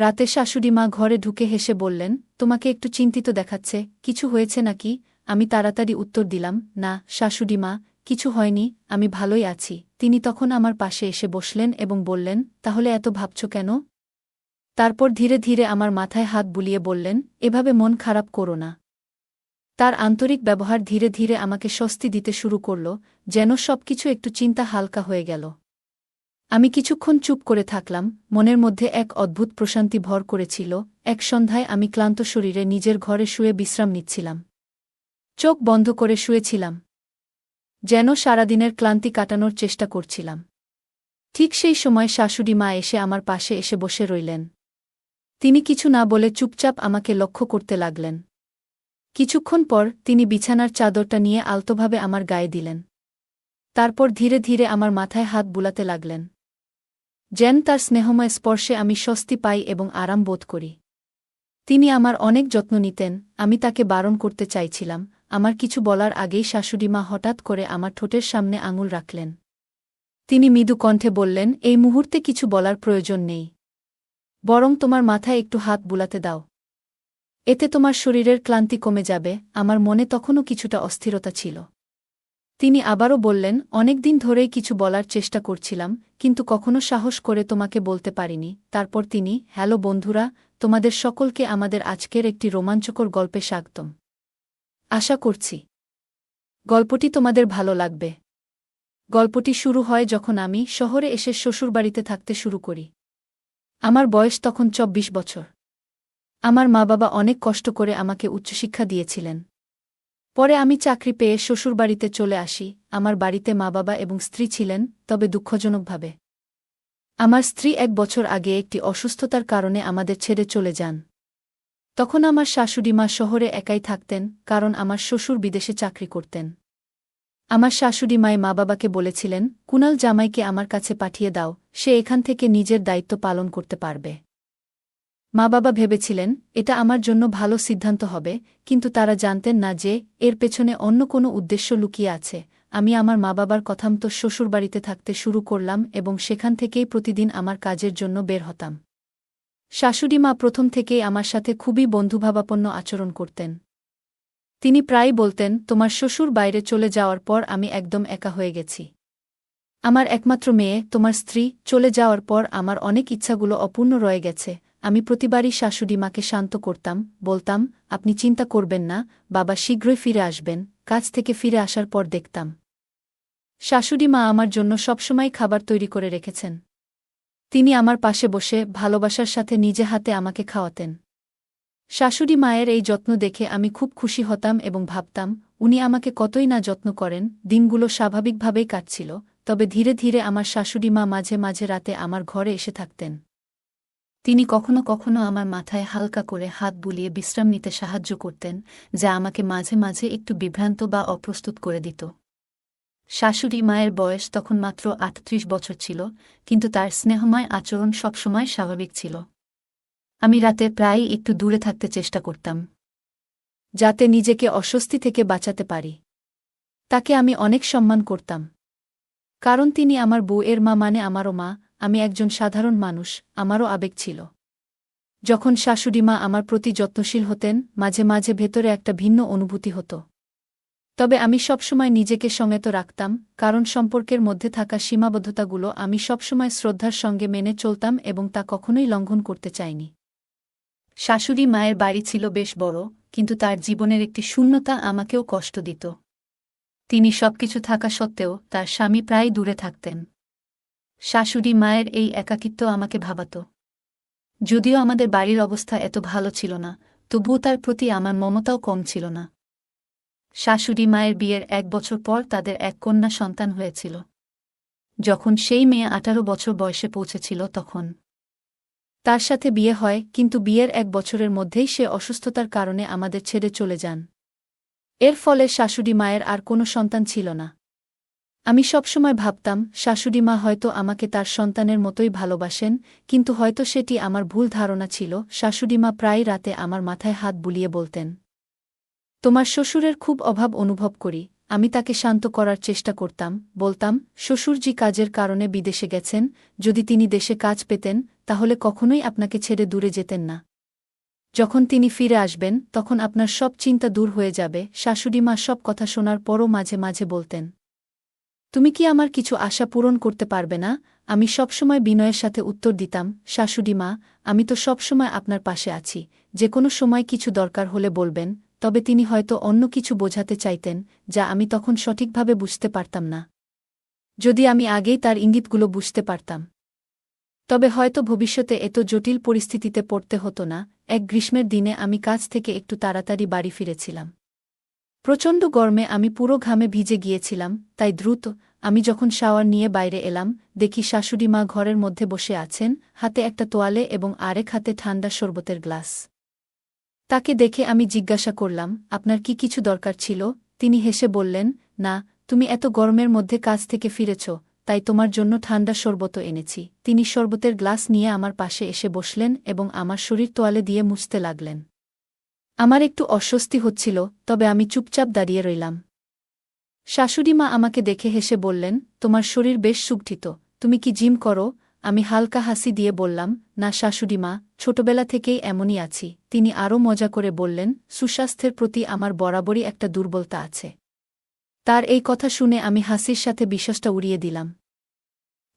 রাতে শাশুড়িমা ঘরে ঢুকে হেসে বললেন, তোমাকে একটু চিন্তিত দেখাচ্ছে, কিছু হয়েছে নাকি? আমি তাড়াতাড়ি উত্তর দিলাম, না শাশুড়িমা, কিছু হয়নি, আমি ভালোই আছি। তিনি তখন আমার পাশে এসে বসলেন এবং বললেন, তাহলে এত ভাবছ কেন? তারপর ধীরে ধীরে আমার মাথায় হাত বুলিয়ে বললেন, এভাবে মন খারাপ করো না। তার আন্তরিক ব্যবহার ধীরে ধীরে আমাকে স্বস্তি দিতে শুরু করল, যেন সবকিছু একটু চিন্তা হালকা হয়ে গেল। আমি কিছুক্ষণ চুপ করে থাকলাম, মনের মধ্যে এক অদ্ভুত প্রশান্তি ভর করেছিল। এক সন্ধ্যায় আমি ক্লান্ত শরীরে নিজের ঘরে শুয়ে বিশ্রাম নিচ্ছিলাম। চোখ বন্ধ করে শুয়েছিলাম, যেন সারাদিনের ক্লান্তি কাটানোর চেষ্টা করছিলাম। ঠিক সেই সময় শাশুড়ি মা এসে আমার পাশে এসে বসে রইলেন। তিনি কিছু না বলে চুপচাপ আমাকে লক্ষ্য করতে লাগলেন। কিছুক্ষণ পর তিনি বিছানার চাদরটা নিয়ে আলতোভাবে আমার গায়ে দিলেন। তারপর ধীরে ধীরে আমার মাথায় হাত বুলাতে লাগলেন। যেন তার স্নেহময় স্পর্শে আমি স্বস্তি পাই এবং আরাম বোধ করি। তিনি আমার অনেক যত্ন নিতেন, আমি তাকে বারণ করতে চাইছিলাম। আমার কিছু বলার আগেই শাশুড়িমা হঠাৎ করে আমার ঠোঁটের সামনে আঙুল রাখলেন। তিনি মৃদু কণ্ঠে বললেন, এই মুহূর্তে কিছু বলার প্রয়োজন নেই, বরং তোমার মাথায় একটু হাত বুলাতে দাও। এতে তোমার শরীরের ক্লান্তি কমে যাবে। আমার মনে তখনও কিছুটা অস্থিরতা ছিল। তিনি আবারও বললেন, অনেকদিন ধরেই কিছু বলার চেষ্টা করছিলাম, কিন্তু কখনো সাহস করে তোমাকে বলতে পারিনি। তারপর তিনি, হ্যালো বন্ধুরা, তোমাদের সকলকে আমাদের আজকের একটি রোমাঞ্চকর গল্পে স্বাগতম। আশা করছি গল্পটি তোমাদের ভালো লাগবে। গল্পটি শুরু হয় যখন আমি শহরে এসে শ্বশুরবাড়িতে থাকতে শুরু করি। আমার বয়স তখন ২৪ বছর। আমার মা বাবা অনেক কষ্ট করে আমাকে উচ্চশিক্ষা দিয়েছিলেন। পরে আমি চাকরি পেয়ে শ্বশুরবাড়িতে চলে আসি। আমার বাড়িতে মা বাবা এবং স্ত্রী ছিলেন, তবে দুঃখজনকভাবে আমার স্ত্রী ১ বছর আগে একটি অসুস্থতার কারণে আমাদের ছেড়ে চলে যান। তখন আমার শাশুড়িমা শহরে একাই থাকতেন, কারণ আমার শ্বশুর বিদেশে চাকরি করতেন। আমার শাশুড়িমাই মা বাবাকে বলেছিলেন, কুনাল জামাইকে আমার কাছে পাঠিয়ে দাও, সে এখান থেকে নিজের দায়িত্ব পালন করতে পারবে। মা বাবা ভেবেছিলেন এটা আমার জন্য ভালো সিদ্ধান্ত হবে, কিন্তু তারা জানতেন না যে এর পেছনে অন্য কোনো উদ্দেশ্য লুকিয়ে আছে। আমি আমার মা বাবার কথামতো শ্বশুরবাড়িতে থাকতে শুরু করলাম এবং সেখান থেকেই প্রতিদিন আমার কাজের জন্য বের হতাম। শাশুড়িমা প্রথম থেকেই আমার সাথে খুবই বন্ধুভাবাপন্ন আচরণ করতেন। তিনি প্রায়ই বলতেন, তোমার শ্বশুর বাইরে চলে যাওয়ার পর আমি একদম একা হয়ে গেছি। আমার একমাত্র মেয়ে, তোমার স্ত্রী, চলে যাওয়ার পর আমার অনেক ইচ্ছাগুলো অপূর্ণ রয়ে গেছে। আমি প্রতিবারই শাশুড়িমাকে শান্ত করতাম, বলতাম, আপনি চিন্তা করবেন না, বাবা শীঘ্রই ফিরে আসবেন। কাজ থেকে ফিরে আসার পর দেখতাম শাশুড়িমা আমার জন্য সবসময় খাবার তৈরি করে রেখেছেন। তিনি আমার পাশে বসে ভালোবাসার সাথে নিজে হাতে আমাকে খাওয়াতেন। শাশুড়ি মায়ের এই যত্ন দেখে আমি খুব খুশি হতাম এবং ভাবতাম, উনি আমাকে কতই না যত্ন করেন। দিনগুলো স্বাভাবিকভাবেই কাটছিল, তবে ধীরে ধীরে আমার শাশুড়িমা মাঝে মাঝে রাতে আমার ঘরে এসে থাকতেন। তিনি কখনো কখনো আমার মাথায় হালকা করে হাত বুলিয়ে বিশ্রাম নিতে সাহায্য করতেন, যা আমাকে মাঝে মাঝে একটু বিভ্রান্ত বা অপ্রস্তুত করে দিত। শাশুড়ি মায়ের বয়স তখন মাত্র ৩৮ বছর ছিল, কিন্তু তার স্নেহময় আচরণ সবসময় স্বাভাবিক ছিল। আমি রাতে প্রায়ই একটু দূরে থাকতে চেষ্টা করতাম, যাতে নিজেকে অস্বস্তি থেকে বাঁচাতে পারি। তাকে আমি অনেক সম্মান করতাম, কারণ তিনি আমার বউয়ের মা, মানে আমারও মা। আমি একজন সাধারণ মানুষ, আমারও আবেগ ছিল। যখন শাশুড়িমা আমার প্রতি যত্নশীল হতেন, মাঝে মাঝে ভেতরে একটা ভিন্ন অনুভূতি হতো। তবে আমি সবসময় নিজেকে সংযত রাখতাম, কারণ সম্পর্কের মধ্যে থাকা সীমাবদ্ধতাগুলো আমি সবসময় শ্রদ্ধার সঙ্গে মেনে চলতাম এবং তা কখনোই লঙ্ঘন করতে চাইনি। শাশুড়ি মায়ের বাড়ি ছিল বেশ বড়, কিন্তু তার জীবনের একটি শূন্যতা আমাকেও কষ্ট দিত। তিনি সবকিছু থাকা সত্ত্বেও তার স্বামী প্রায় দূরে থাকতেন। শাশুড়ি মায়ের এই একাকিত্ব আমাকে ভাবাত। যদিও আমাদের বাড়ির অবস্থা এত ভালো ছিল না, তবুও তার প্রতি আমার মমতাও কম ছিল না। শাশুড়ি মায়ের বিয়ের ১ বছর পর তাদের এক কন্যা সন্তান হয়েছিল। যখন সেই মেয়ে ১৮ বছর বয়সে পৌঁছেছিল তখন তার সাথে বিয়ে হয়, কিন্তু বিয়ের ১ বছরের মধ্যেই সে অসুস্থতার কারণে আমাদের ছেড়ে চলে যান। এর ফলে শাশুড়ি মায়ের আর কোনো সন্তান ছিল না। আমি সবসময় ভাবতাম, শাশুড়িমা হয়তো আমাকে তার সন্তানের মতোই ভালোবাসেন, কিন্তু হয়তো সেটি আমার ভুল ধারণা ছিল। শাশুড়িমা প্রায় রাতে আমার মাথায় হাত বুলিয়ে বলতেন, তোমার শ্বশুরের খুব অভাব অনুভব করি। আমি তাকে শান্ত করার চেষ্টা করতাম, বলতাম, শ্বশুরজি কাজের কারণে বিদেশে গেছেন, যদি তিনি দেশে কাজ পেতেন তাহলে কখনোই আপনাকে ছেড়ে দূরে যেতেন না। যখন তিনি ফিরে আসবেন তখন আপনার সব চিন্তা দূর হয়ে যাবে। শাশুড়িমা সব কথা শোনার পরও মাঝে মাঝে বলতেন, তুমি কি আমার কিছু আশা পূরণ করতে পারবে না? আমি সবসময় বিনয়ের সাথে উত্তর দিতাম, শাশুড়িমা, আমি তো সবসময় আপনার পাশে আছি, যে কোনো সময় কিছু দরকার হলে বলবেন। তবে তিনি হয়তো অন্য কিছু বোঝাতে চাইতেন, যা আমি তখন সঠিকভাবে বুঝতে পারতাম না। যদি আমি আগেই তার ইঙ্গিতগুলো বুঝতে পারতাম, তবে হয়তো ভবিষ্যতে এত জটিল পরিস্থিতিতে পড়তে হতো না। এক গ্রীষ্মের দিনে আমি কাজ থেকে একটু তাড়াতাড়ি বাড়ি ফিরেছিলাম। প্রচণ্ড গরমে আমি পুরো ঘামে ভিজে গিয়েছিলাম, তাই দ্রুত আমি যখন শাওয়ার নিয়ে বাইরে এলাম, দেখি শাশুড়িমা ঘরের মধ্যে বসে আছেন, হাতে একটা তোয়ালে এবং আরেক হাতে ঠান্ডা শরবতের গ্লাস। তাকে দেখে আমি জিজ্ঞাসা করলাম, আপনার কি কিছু দরকার ছিল? তিনি হেসে বললেন, না, তুমি এত গরমের মধ্যে কাজ থেকে ফিরেছ, তাই তোমার জন্য ঠান্ডা শরবতও এনেছি। তিনি শরবতের গ্লাস নিয়ে আমার পাশে এসে বসলেন এবং আমার শরীর তোয়ালে দিয়ে মুছতে লাগলেন। আমার একটু অস্বস্তি হচ্ছিল, তবে আমি চুপচাপ দাঁড়িয়ে রইলাম। শাশুড়িমা আমাকে দেখে হেসে বললেন, তোমার শরীর বেশ সুগঠিত, তুমি কি জিম করো? আমি হালকা হাসি দিয়ে বললাম, না শাশুড়িমা, ছোটবেলা থেকেই এমনই আছি। তিনি আরও মজা করে বললেন, সুস্বাস্থ্যের প্রতি আমার বরাবরই একটা দুর্বলতা আছে। তার এই কথা শুনে আমি হাসির সাথে বিশ্বাসটা উড়িয়ে দিলাম।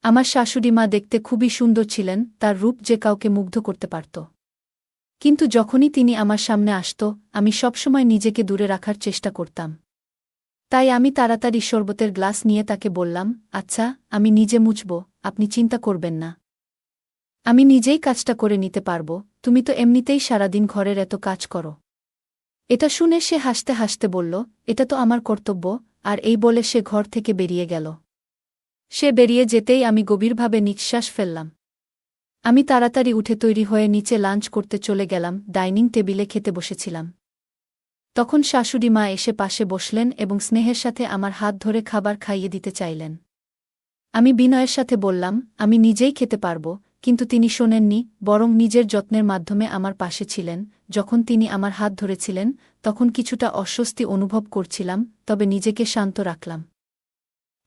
আমার শাশুড়িমা দেখতে খুবই সুন্দর ছিলেন, তার রূপ যে কাউকে মুগ্ধ করতে পারত। কিন্তু যখনই তিনি আমার সামনে আসত, আমি সবসময় নিজেকে দূরে রাখার চেষ্টা করতাম। তাই আমি তাড়াতাড়ি শরবতের গ্লাস নিয়ে তাকে বললাম, আচ্ছা, আমি নিজে মুছব, আপনি চিন্তা করবেন না। আমি নিজেই কাজটা করে নিতে পারব, তুমি তো এমনিতেই সারাদিন ঘরের এত কাজ করো। এটা শুনে সে হাসতে হাসতে বলল, এটা তো আমার কর্তব্য, আর এই বলে সে ঘর থেকে বেরিয়ে গেল। সে বেরিয়ে যেতেই আমি গভীরভাবে নিঃশ্বাস ফেললাম। আমি তাড়াতাড়ি উঠে তৈরি হয়ে নিচে লাঞ্চ করতে চলে গেলাম। ডাইনিং টেবিলে খেতে বসেছিলাম। তখন শাশুড়িমা এসে পাশে বসলেন এবং স্নেহের সাথে আমার হাত ধরে খাবার খাইয়ে দিতে চাইলেন। আমি বিনয়ের সাথে বললাম, আমি নিজেই খেতে পারব, কিন্তু তিনি শোনেননি, বরং নিজের যত্নের মাধ্যমে আমার পাশে ছিলেন। যখন তিনি আমার হাত ধরেছিলেন তখন কিছুটা অস্বস্তি অনুভব করছিলাম, তবে নিজেকে শান্ত রাখলাম।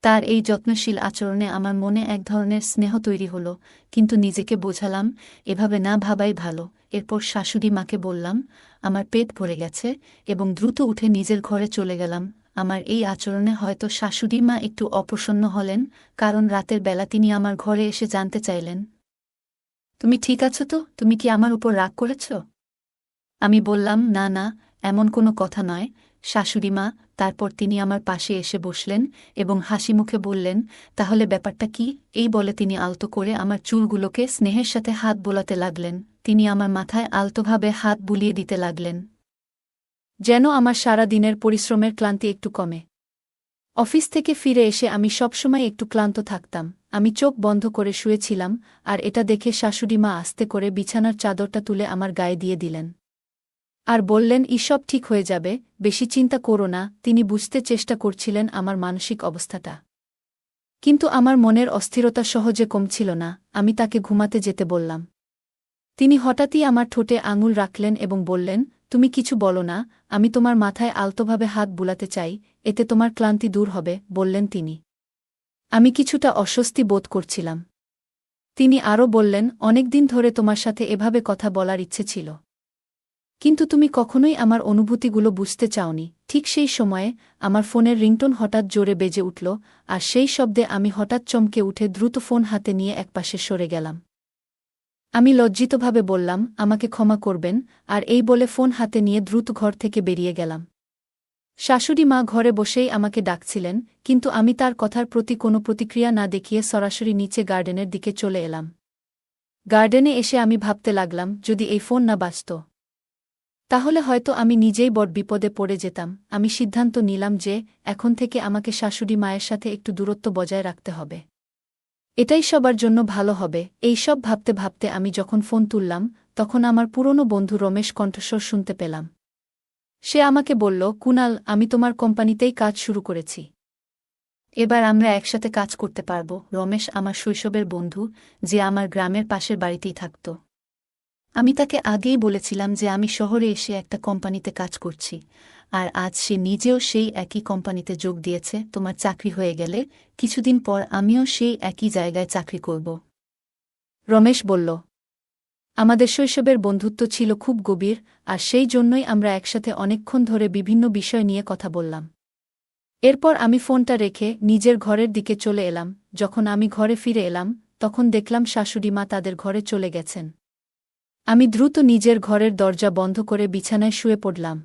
তার এই যত্নশীল আচরণে আমার মনে এক ধরনের স্নেহ তৈরি হল, কিন্তু নিজেকে বোঝালাম, এভাবে না ভাবাই ভালো। এরপর শাশুড়ি মাকে বললাম, আমার পেট ভরে গেছে, এবং দ্রুত উঠে নিজের ঘরে চলে গেলাম। আমার এই আচরণে হয়তো শাশুড়ি মা একটু অপ্রসন্ন হলেন, কারণ রাতের বেলা তিনি আমার ঘরে এসে জানতে চাইলেন, তুমি ঠিক আছো তো? তুমি কি আমার উপর রাগ করেছ? আমি বললাম, না না, এমন কোনো কথা নয় শাশুড়িমা। তারপর তিনি আমার পাশে এসে বসলেন এবং হাসিমুখে বললেন, তাহলে ব্যাপারটা কি? এই বলে তিনি আলতো করে আমার চুলগুলোকে স্নেহের সাথে হাত বোলাতে লাগলেন। তিনি আমার মাথায় আলতোভাবে হাত বুলিয়ে দিতে লাগলেন, যেন আমার সারা দিনের পরিশ্রমের ক্লান্তি একটু কমে। অফিস থেকে ফিরে এসে আমি সবসময় একটু ক্লান্ত থাকতাম। আমি চোখ বন্ধ করে শুয়েছিলাম, আর এটা দেখে শাশুড়িমা আস্তে করে বিছানার চাদরটা তুলে আমার গায়ে দিয়ে দিলেন আর বললেন, সব ঠিক হয়ে যাবে, বেশি চিন্তা করো না। তিনি বুঝতে চেষ্টা করছিলেন আমার মানসিক অবস্থাটা, কিন্তু আমার মনের অস্থিরতা সহজে কমছিল না। আমি তাকে ঘুমাতে যেতে বললাম। তিনি হঠাৎই আমার ঠোঁটে আঙুল রাখলেন এবং বললেন, তুমি কিছু বলো না, আমি তোমার মাথায় আলতোভাবে হাত বুলাতে চাই, এতে তোমার ক্লান্তি দূর হবে, বললেন তিনি। আমি কিছুটা অস্বস্তি বোধ করছিলাম। তিনি আরও বললেন, অনেকদিন ধরে তোমার সাথে এভাবে কথা বলার ইচ্ছে ছিল, কিন্তু তুমি কখনোই আমার অনুভূতিগুলো বুঝতে চাওনি। ঠিক সেই সময়ে আমার ফোনের রিংটোন হঠাৎ জোরে বেজে উঠল, আর সেই শব্দে আমি হঠাৎ চমকে উঠে দ্রুত ফোন হাতে নিয়ে একপাশে সরে গেলাম। আমি লজ্জিতভাবে বললাম, আমাকে ক্ষমা করবেন, আর এই বলে ফোন হাতে নিয়ে দ্রুত ঘর থেকে বেরিয়ে গেলাম। শাশুড়ি মা ঘরে বসেই আমাকে ডাকছিলেন, কিন্তু আমি তার কথার প্রতি কোনো প্রতিক্রিয়া না দেখিয়ে সরাসরি নিচে গার্ডেনের দিকে চলে এলাম। গার্ডেনে এসে আমি ভাবতে লাগলাম, যদি এই ফোন না বাজত, তাহলে হয়তো আমি নিজেই বড় বিপদে পড়ে যেতাম। আমি সিদ্ধান্ত নিলাম যে এখন থেকে আমাকে শাশুড়ি মায়ের সাথে একটু দূরত্ব বজায় রাখতে হবে। এটাই সবার জন্য ভালো হবে। এই সব ভাবতে ভাবতে আমি যখন ফোন তুললাম, তখন আমার পুরনো বন্ধু রমেশ কণ্ঠস্বর শুনতে পেলাম। সে আমাকে বলল, কুনাল, আমি তোমার কোম্পানিতেই কাজ শুরু করেছি। এবার আমরা একসাথে কাজ করতে পারব। রমেশ আমার শৈশবের বন্ধু, যে আমার গ্রামের পাশের বাড়িতেই থাকত। আমি তাকে আগেই বলেছিলাম যে আমি শহরে এসে একটা কোম্পানিতে কাজ করছি, আর আজ সে নিজেও সেই একই কোম্পানিতে যোগ দিয়েছে। তোমার চাকরি হয়ে গেলে কিছুদিন পর আমিও সেই একই জায়গায় চাকরি করব। রমেশ বলল। আমাদের শৈশবের বন্ধুত্ব ছিল খুব গভীর, আর সেই জন্যই আমরা একসাথে অনেকক্ষণ ধরে বিভিন্ন বিষয় নিয়ে কথা বললাম। এরপর আমি ফোনটা রেখে নিজের ঘরের দিকে চলে এলাম। যখন আমি ঘরে ফিরে এলাম, তখন দেখলাম শাশুড়িমা তাদের ঘরে চলে গেছেন। আমি দ্রুত নিজের ঘরের দরজা বন্ধ করে বিছানায় শুয়ে পড়লাম।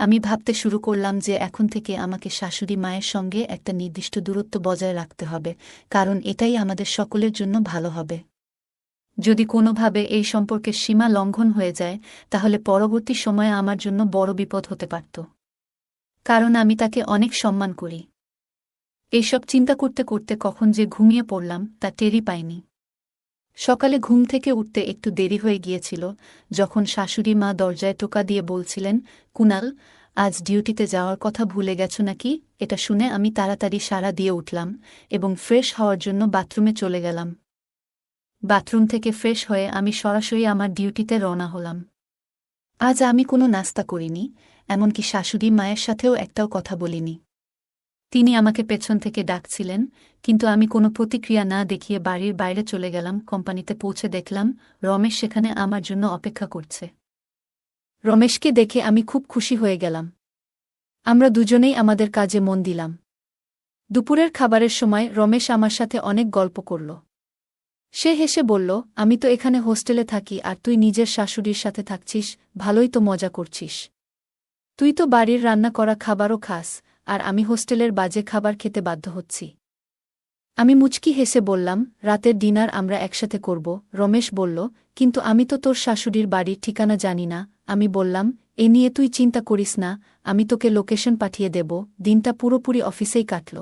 আমি ভাবতে শুরু করলাম যে এখন থেকে আমাকে শাশুড়ি মায়ের সঙ্গে একটা নির্দিষ্ট দূরত্ব বজায় রাখতে হবে, কারণ এটাই আমাদের সকলের জন্য ভালো হবে। যদি কোনোভাবে এই সম্পর্কের সীমা লঙ্ঘন হয়ে যায়, তাহলে পরবর্তী সময়ে আমার জন্য বড় বিপদ হতে পারত, কারণ আমি তাকে অনেক সম্মান করি। এইসব চিন্তা করতে করতে কখন যে ঘুমিয়ে পড়লাম তা টেরই পাইনি। সকালে ঘুম থেকে উঠতে একটু দেরি হয়ে গিয়েছিল, যখন শাশুড়ি মা দরজায় টোকা দিয়ে বলছিলেন, কুনাল, আজ ডিউটিতে যাওয়ার কথা ভুলে গেছ নাকি? এটা শুনে আমি তাড়াতাড়ি সাড়া দিয়ে উঠলাম এবং ফ্রেশ হওয়ার জন্য বাথরুমে চলে গেলাম। বাথরুম থেকে ফ্রেশ হয়ে আমি সরাসরি আমার ডিউটিতে রওনা হলাম। আজ আমি কোনো নাস্তা করিনি, এমনকি শাশুড়ি মায়ের সাথেও একটাও কথা বলিনি। তিনি আমাকে পেছন থেকে ডাকছিলেন, কিন্তু আমি কোনো প্রতিক্রিয়া না দেখিয়ে বাড়ির বাইরে চলে গেলাম। কোম্পানিতে পৌঁছে দেখলাম রমেশ সেখানে আমার জন্য অপেক্ষা করছে। রমেশকে দেখে আমি খুব খুশি হয়ে গেলাম। আমরা দুজনেই আমাদের কাজে মন দিলাম। দুপুরের খাবারের সময় রমেশ আমার সাথে অনেক গল্প করল। সে হেসে বলল, আমি তো এখানে হোস্টেলে থাকি আর তুই নিজের শাশুড়ির সাথে থাকছিস, ভালোই তো মজা করছিস। তুই তো বাড়ির রান্না করা খাবারও খাস, আর আমি হোস্টেলের বাজে খাবার খেতে বাধ্য হচ্ছি। আমি মুচকি হেসে বললাম, রাতের ডিনার আমরা একসাথে করব। রমেশ বলল, কিন্তু আমি তো তোর শাশুড়ির বাড়ির ঠিকানা জানি না। আমি বললাম, এ নিয়ে তুই চিন্তা করিস না, আমি তোকে লোকেশন পাঠিয়ে দেব। দিনটা পুরোপুরি অফিসেই কাটল।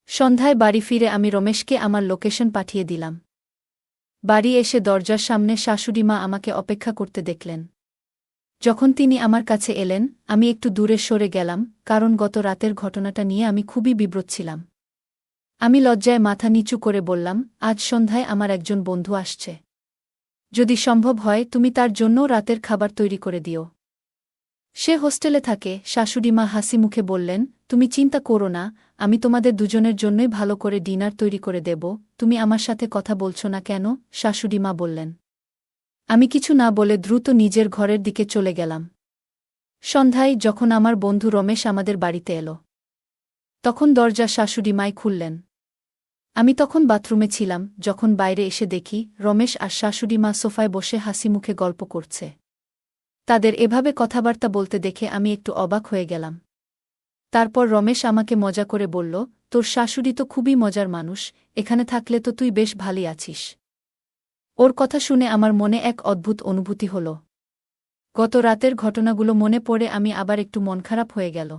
সন্ধ্যায় বাড়ি ফিরে আমি রমেশকে আমার লোকেশন পাঠিয়ে দিলাম। বাড়ি এসে দরজার সামনে শাশুড়িমা আমাকে অপেক্ষা করতে দেখলেন। যখন তিনি আমার কাছে এলেন, আমি একটু দূরে সরে গেলাম, কারণ গত রাতের ঘটনাটা নিয়ে আমি খুবই বিব্রত ছিলাম। আমি লজ্জায় মাথা নিচু করে বললাম, আজ সন্ধ্যায় আমার একজন বন্ধু আসছে। যদি সম্ভব হয় তুমি তার জন্যও রাতের খাবার তৈরি করে দিও। সে হোস্টেলে থাকে। শাশুড়িমা হাসি মুখে বললেন, তুমি চিন্তা করো না, আমি তোমাদের দুজনের জন্যই ভালো করে ডিনার তৈরি করে দেব। তুমি আমার সাথে কথা বলছো না কেন? শাশুড়িমা বললেন। আমি কিছু না বলে দ্রুত নিজের ঘরের দিকে চলে গেলাম। সন্ধ্যায় যখন আমার বন্ধু রমেশ আমাদের বাড়িতে এলো, তখন দরজা শাশুড়িমাই খুললেন। আমি তখন বাথরুমে ছিলাম। যখন বাইরে এসে দেখি রমেশ আর শাশুড়িমা সোফায় বসে হাসিমুখে গল্প করছে। তাদের এভাবে কথাবার্তা বলতে দেখে আমি একটু অবাক হয়ে গেলাম। তারপর রমেশ আমাকে মজা করে বলল, তোর শাশুড়ি তো খুবই মজার মানুষ, এখানে থাকলে তো তুই বেশ ভালোই আছিস। ওর কথা শুনে আমার মনে এক অদ্ভুত অনুভূতি হল। গত রাতের ঘটনাগুলো মনে পড়ে আমি আবার একটু মন খারাপ হয়ে গেল।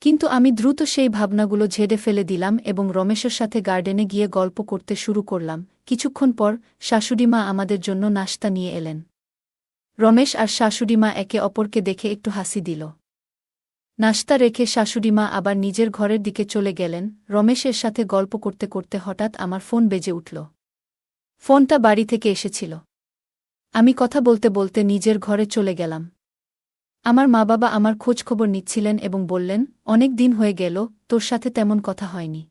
কিন্তু আমি দ্রুত সেই ভাবনাগুলো ঝেড়ে ফেলে দিলাম এবং রমেশের সাথে গার্ডেনে গিয়ে গল্প করতে শুরু করলাম। কিছুক্ষণ পর শাশুড়িমা আমাদের জন্য নাশতা নিয়ে এলেন। রমেশ আর শাশুড়িমা একে অপরকে দেখে একটু হাসি দিল। নাশতা রেখে শাশুড়িমা আবার নিজের ঘরের দিকে চলে গেলেন। রমেশের সাথে গল্প করতে করতে হঠাৎ আমার ফোন বেজে উঠল। ফোনটা বাড়ি থেকে এসেছিল। আমি কথা বলতে বলতে নিজের ঘরে চলে গেলাম। আমার মা-বাবা আমার খোঁজখবর নিচ্ছিলেন এবং বললেন, অনেক দিন হয়ে গেল, তোর সাথে তেমন কথা হয়নি।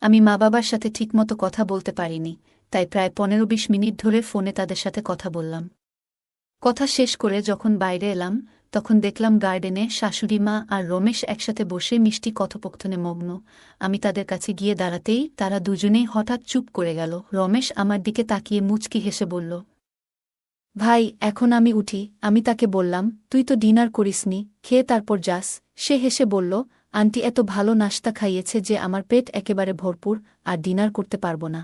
আমি মা-বাবার সাথে ঠিকমতো কথা বলতে পারিনি, তাই প্রায় 15-20 মিনিট ধরে ফোনে তাদের সাথে কথা বললাম। কথা শেষ করে যখন বাইরে এলাম, তখন দেখলাম গার্ডেনে শাশুড়ি মা আর রমেশ একসাথে বসে মিষ্টি কথোপকথনে মগ্ন। আমি তাদের কাছে গিয়ে দাঁড়াতেই তারা দুজনেই হঠাৎ চুপ করে গেল। রমেশ আমার দিকে তাকিয়ে মুচকি হেসে বলল, ভাই, এখন আমি উঠি। আমি তাকে বললাম, তুই তো ডিনার করিসনি, খেয়ে তারপর যাস। সে হেসে বলল, আন্টি এত ভালো নাশতা খাইয়েছে যে আমার পেট একেবারে ভরপুর, আর ডিনার করতে পারব না।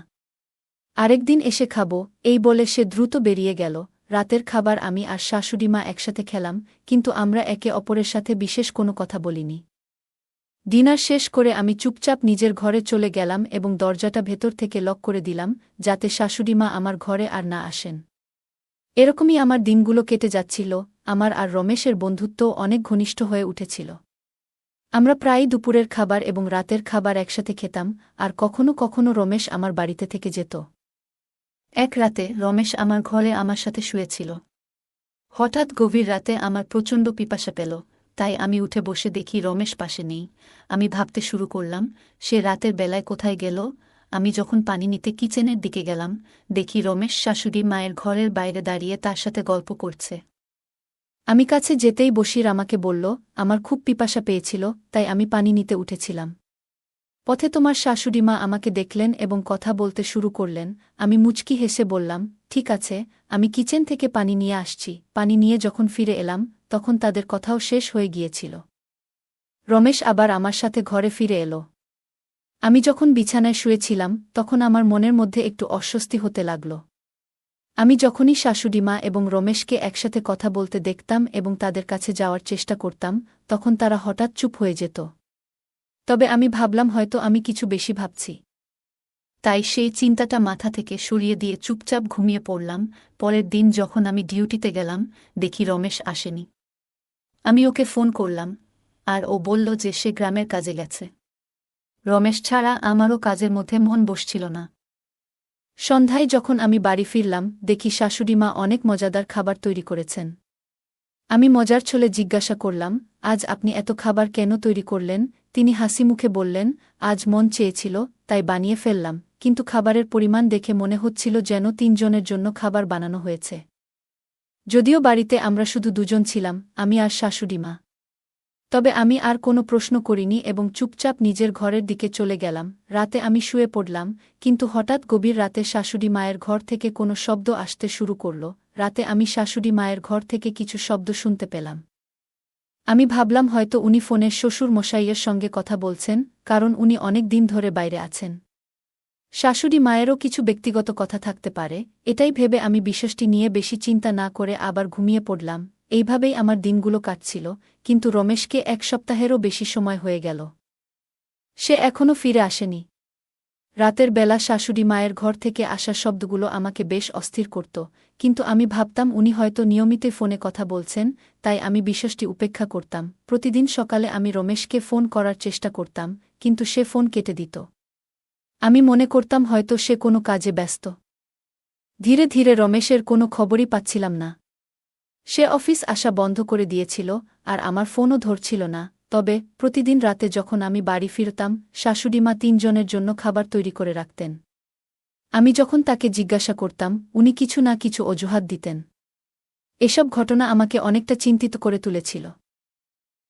আরেকদিন এসে খাবো। এই বলে সে দ্রুত বেরিয়ে গেল। রাতের খাবার আমি আর শাশুড়িমা একসাথে খেলাম, কিন্তু আমরা একে অপরের সাথে বিশেষ কোনো কথা বলিনি। ডিনার শেষ করে আমি চুপচাপ নিজের ঘরে চলে গেলাম এবং দরজাটা ভেতর থেকে লক করে দিলাম, যাতে শাশুড়িমা আমার ঘরে আর না আসেন। এরকমই আমার দিনগুলো কেটে যাচ্ছিল। আমার আর রমেশের বন্ধুত্বও অনেক ঘনিষ্ঠ হয়ে উঠেছিল। আমরা প্রায়ই দুপুরের খাবার এবং রাতের খাবার একসাথে খেতাম, আর কখনো কখনো রমেশ আমার বাড়িতে থেকে যেত। এক রাতে রমেশ আমার ঘরে আমার সাথে শুয়েছিল। হঠাৎ গভীর রাতে আমার প্রচণ্ড পিপাসা পেল, তাই আমি উঠে বসে দেখি রমেশ পাশে নেই। আমি ভাবতে শুরু করলাম, সে রাতের বেলায় কোথায় গেল। আমি যখন পানি নিতে কিচেনের দিকে গেলাম, দেখি রমেশ শাশুড়ি মায়ের ঘরের বাইরে দাঁড়িয়ে তার সাথে গল্প করছে। আমি কাছে যেতেই বশির আমাকে বলল, আমার খুব পিপাসা পেয়েছিল, তাই আমি পানি নিতে উঠেছিলাম। পথে তোমার শাশুড়িমা আমাকে দেখলেন এবং কথা বলতে শুরু করলেন। আমি মুচকি হেসে বললাম, ঠিক আছে, আমি কিচেন থেকে পানি নিয়ে আসছি। পানি নিয়ে যখন ফিরে এলাম, তখন তাদের কথাও শেষ হয়ে গিয়েছিল। রমেশ আবার আমার সাথে ঘরে ফিরে এলো। আমি যখন বিছানায় শুয়েছিলাম, তখন আমার মনের মধ্যে একটু অস্বস্তি হতে লাগল। আমি যখনই শাশুড়িমা এবং রমেশকে একসাথে কথা বলতে দেখতাম এবং তাদের কাছে যাওয়ার চেষ্টা করতাম, তখন তারা হঠাৎ চুপ হয়ে যেত। তবে আমি ভাবলাম হয়তো আমি কিছু বেশি ভাবছি। তাই সেই চিন্তাটা মাথা থেকে সরিয়ে দিয়ে চুপচাপ ঘুমিয়ে পড়লাম। পরের দিন যখন আমি ডিউটিতে গেলাম, দেখি রমেশ আসেনি। আমি ওকে ফোন করলাম, আর ও বলল যে সে গ্রামের কাজে গেছে। রমেশ ছাড়া আমারও কাজের মধ্যে মন বসছিল না। সন্ধ্যায় যখন আমি বাড়ি ফিরলাম, দেখি শাশুড়িমা অনেক মজাদার খাবার তৈরি করেছেন। আমি মজার ছলে জিজ্ঞাসা করলাম, আজ আপনি এত খাবার কেন তৈরি করলেন? তিনি হাসিমুখে বললেন, আজ মন চেয়েছিল, তাই বানিয়ে ফেললাম, কিন্তু খাবারের পরিমাণ দেখে মনে হচ্ছিল যেন ৩ জনের জন্য খাবার বানানো হয়েছে। যদিও বাড়িতে আমরা শুধু দুজন ছিলাম, আমি আর শাশুড়িমা। তবে আমি আর কোনো প্রশ্ন করিনি এবং চুপচাপ নিজের ঘরের দিকে চলে গেলাম। রাতে আমি শুয়ে পড়লাম, কিন্তু হঠাৎ গভীর রাতে শাশুড়ি মায়ের ঘর থেকে কোনো শব্দ আসতে শুরু করল। রাতে আমি শাশুড়ি মায়ের ঘর থেকে কিছু শব্দ শুনতে পেলাম। আমি ভাবলাম হয়তো উনি ফোনে শ্বশুর মশাইয়ের সঙ্গে কথা বলছেন, কারণ উনি অনেক দিন ধরে বাইরে আছেন। শাশুড়ি মায়েরও কিছু ব্যক্তিগত কথা থাকতে পারে, এটাই ভেবে আমি বিষয়টি নিয়ে বেশি চিন্তা না করে আবার ঘুমিয়ে পড়লাম। এইভাবেই আমার দিনগুলো কাটছিল, কিন্তু রমেশকে ১ সপ্তাহেরও বেশি সময় হয়ে গেল। সে এখনও ফিরে আসেনি। রাতের বেলা শাশুড়ি মায়ের ঘর থেকে আসা শব্দগুলো আমাকে বেশ অস্থির করত, কিন্তু আমি ভাবতাম উনি হয়তো নিয়মিত ফোনে কথা বলছেন, তাই আমি বিষয়টি উপেক্ষা করতাম। প্রতিদিন সকালে আমি রমেশকে ফোন করার চেষ্টা করতাম, কিন্তু সে ফোন কেটে দিত। আমি মনে করতাম হয়তো সে কোনো কাজে ব্যস্ত। ধীরে ধীরে রমেশের কোনো খবরই পাচ্ছিলাম না। সে অফিস আসা বন্ধ করে দিয়েছিল, আর আমার ফোনও ধরছিল না। তবে প্রতিদিন রাতে যখন আমি বাড়ি ফিরতাম, শাশুড়িমা ৩ জনের জন্য খাবার তৈরি করে রাখতেন। আমি যখন তাকে জিজ্ঞাসা করতাম, উনি কিছু না কিছু অজুহাত দিতেন। এসব ঘটনা আমাকে অনেকটা চিন্তিত করে তুলেছিল।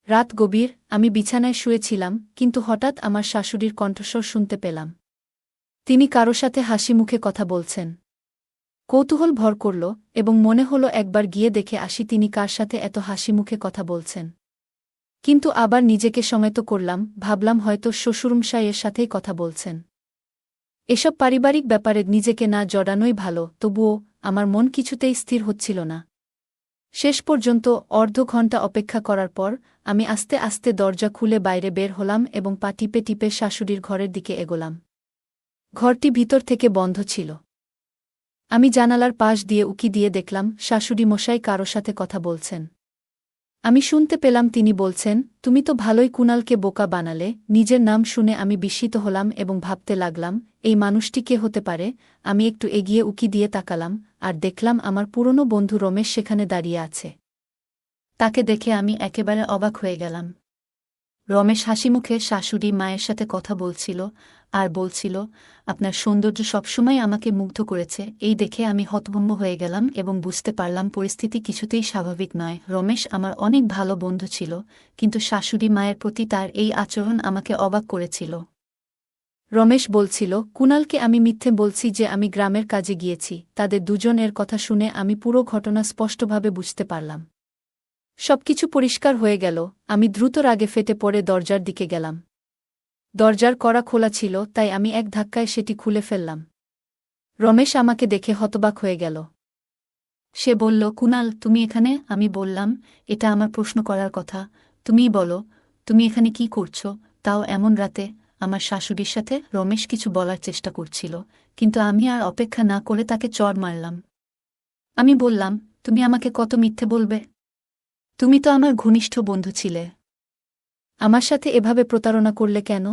রাত গভীর, আমি বিছানায় শুয়েছিলাম, কিন্তু হঠাৎ আমার শাশুড়ির কণ্ঠস্বর শুনতে পেলাম। তিনি কারো সাথে হাসি মুখে কথা বলছেন। কৌতূহল ভর করল, এবং মনে হলো একবার গিয়ে দেখে আসি তিনি কার সাথে এত হাসি মুখে কথা বলছেন। কিন্তু আবার নিজেকে সংযত করলাম, ভাবলাম হয়তো শ্বশুরমশাইয়ের সাথেই কথা বলছেন। এসব পারিবারিক ব্যাপারে নিজেকে না জড়ানোই ভালো, তবুও আমার মন কিছুতেই স্থির হচ্ছিল না। শেষ পর্যন্ত অর্ধ ঘণ্টা অপেক্ষা করার পর আমি আস্তে আস্তে দরজা খুলে বাইরে বের হলাম এবং পা টিপে টিপে শাশুড়ির ঘরের দিকে এগোলাম। ঘরটি ভিতর থেকে বন্ধ ছিল। আমি জানালার পাশ দিয়ে উকি দিয়ে দেখলাম শাশুড়ি মশাই কারো সাথে কথা বলছেন। আমি শুনতে পেলাম তিনি বলছেন, তুমি তো ভালোই কুণালকে বোকা বানালে। নিজের নাম শুনে আমি বিস্মিত হলাম এবং ভাবতে লাগলাম, এই মানুষটি কে হতে পারে। আমি একটু এগিয়ে উকি দিয়ে তাকালাম, আর দেখলাম আমার পুরনো বন্ধু রমেশ সেখানে দাঁড়িয়ে আছে। তাকে দেখে আমি একেবারে অবাক হয়ে গেলাম। রমেশ হাসিমুখে শাশুড়ি মায়ের সাথে কথা বলছিল, আর বলছিল, আপনার সৌন্দর্য সবসময় আমাকে মুগ্ধ করেছে। এই দেখে আমি হতভম্ব হয়ে গেলাম এবং বুঝতে পারলাম পরিস্থিতি কিছুতেই স্বাভাবিক নয়। রমেশ আমার অনেক ভালো বন্ধু ছিল, কিন্তু শাশুড়ি মায়ের প্রতি তার এই আচরণ আমাকে অবাক করেছিল। রমেশ বলছিল, কুণালকে আমি মিথ্যে বলছি যে আমি গ্রামের কাজে গিয়েছি। তাদের দুজনের কথা শুনে আমি পুরো ঘটনা স্পষ্টভাবে বুঝতে পারলাম। সবকিছু পরিষ্কার হয়ে গেল। আমি দ্রুত রাগে ফেটে পড়ে দরজার দিকে গেলাম। দরজার কড়া খোলা ছিল, তাই আমি এক ধাক্কায় সেটি খুলে ফেললাম। রমেশ আমাকে দেখে হতবাক হয়ে গেল। সে বলল, কুণাল, তুমি এখানে? আমি বললাম, এটা আমার প্রশ্ন করার কথা। তুমিই বলো, তুমি এখানে কি করছো, তাও এমন রাতে, আমার শাশুড়ির সাথে? রমেশ কিছু বলার চেষ্টা করছিল, কিন্তু আমি আর অপেক্ষা না করে তাকে চড় মারলাম। আমি বললাম, তুমি আমাকে কত মিথ্যে বলবে? তুমি তো আমার ঘনিষ্ঠ বন্ধু ছিলে। আমার সাথে এভাবে প্রতারণা করলে কেন?